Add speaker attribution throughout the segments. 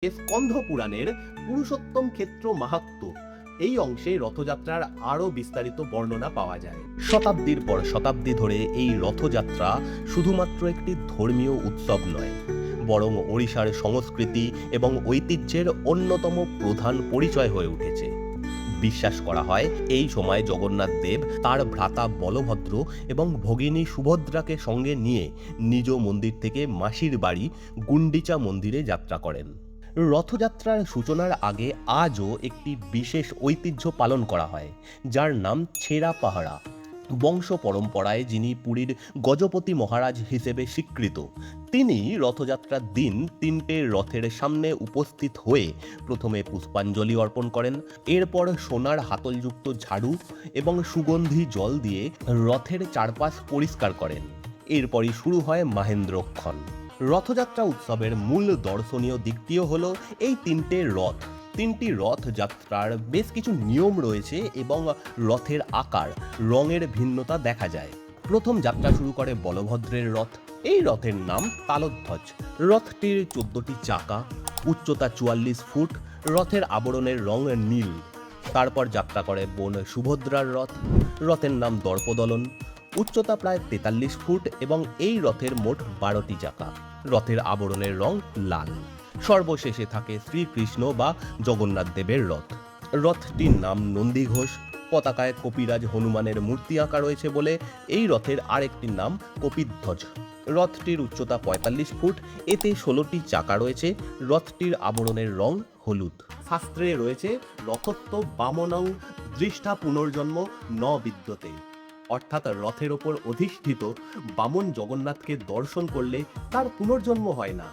Speaker 1: স্কন্ধ পুরাণের পুরুষোত্তম ক্ষেত্র মাহাত্ম্য এই অংশে রথযাত্রার আরও বিস্তারিত বর্ণনা পাওয়া যায়। শতাব্দীর পর শতাব্দী ধরে এই রথযাত্রা শুধুমাত্র একটি ধর্মীয় উৎসব নয়, বরং ওড়িশার সংস্কৃতি এবং ঐতিহ্যের অন্যতম প্রধান পরিচয় হয়ে উঠেছে। বিশ্বাস করা হয় এই সময় জগন্নাথ দেব তার ভ্রাতা বলভদ্র এবং ভগিনী সুভদ্রাকে সঙ্গে নিয়ে নিজ মন্দির থেকে মাসির বাড়ি গুন্ডিচা মন্দিরে যাত্রা করেন। রথযাত্রার সূচনার আগে আজও একটি বিশেষ ঐতিহ্য পালন করা হয়, যার নাম ছেঁড়া পাহারা। বংশ পরম্পরায় যিনি পুরীর গজপতি মহারাজ হিসেবে স্বীকৃত, তিনি রথযাত্রার দিন তিনটে রথের সামনে উপস্থিত হয়ে প্রথমে পুষ্পাঞ্জলি অর্পণ করেন, এরপর সোনার হাতলযুক্ত ঝাড়ু এবং সুগন্ধি জল দিয়ে রথের চারপাশ পরিষ্কার করেন। এরপরই শুরু হয় মাহেন্দ্রক্ষণ। রথযাত্রা উৎসবের মূল দর্শনীয় দিকটিও হলো এই তিনটি রথ যাত্রার বেশ কিছু নিয়ম রয়েছে এবং রথের আকার রঙের ভিন্নতা দেখা যায়। প্রথম যাত্রা শুরু করে বলভদ্রের রথ। এই রথের নাম তালধ্বজ। রথটির 14টি চাকা, উচ্চতা 44 ফুট, রথের আবরণের রং নীল। তারপর যাত্রা করে বোন সুভদ্রার রথ। রথের নাম দর্পদলন, উচ্চতা প্রায় 43 ফুট এবং এই রথের মোট 12টি চাকা। রথের আবরণের রং লাল। সর্বশেষে থাকে শ্রীকৃষ্ণ বা জগন্নাথ দেবের রথ। রথটির নাম নন্দীঘোষ। পতাকায় কপিরাজ হনুমানের মূর্তি আঁকা রয়েছে বলে এই রথের আরেকটি নাম কপিধ্বজ। রথটির উচ্চতা 45 ফুট, এতে 16টি চাকা রয়েছে। রথটির আবরণের রং হলুদ। শাস্ত্রে রয়েছে রথত্ব বামনং দৃষ্টা পুনর্জন্ম ন বিদ্যতে, অর্থাৎ রথের ওপর অধিষ্ঠিত বামন জগন্নাথকে দর্শন করলে তার পুনর্জন্ম হয় না,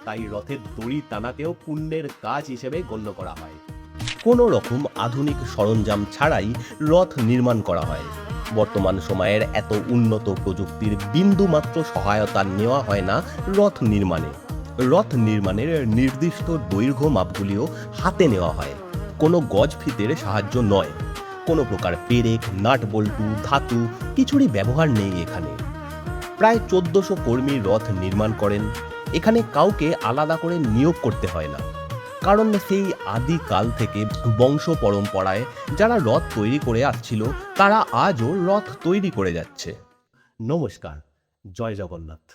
Speaker 1: তাই রথের দড়ি টানাকেও পুণ্যের কাজ হিসেবে গণ্য করা হয়। কোনো রকম আধুনিক সরঞ্জাম ছাড়াই রথ নির্মাণ করা হয়। বর্তমান সময়ের এত উন্নত প্রযুক্তির বিন্দুমাত্র সহায়তা নেওয়া হয় না রথ নির্মাণে। রথ নির্মাণের নির্দিষ্ট দৈর্ঘ্য মাপগুলিও হাতে নেওয়া হয়, কোনো গজ ফিতের সাহায্য নয়। কোনো প্রকার পেরেক, নাট বল্টু, ধাতু কিছুরই ব্যবহার নেই এখানে। প্রায় 1400 কর্মী রথ নির্মাণ করেন। এখানে কাউকে আলাদা করে নিয়োগ করতে হয় না, কারণ সেই আদিকাল থেকে বংশ পরম্পরায় যারা রথ তৈরি করে আসছিল তারা আজও রথ তৈরি করে যাচ্ছে। নমস্কার, জয় জগন্নাথ।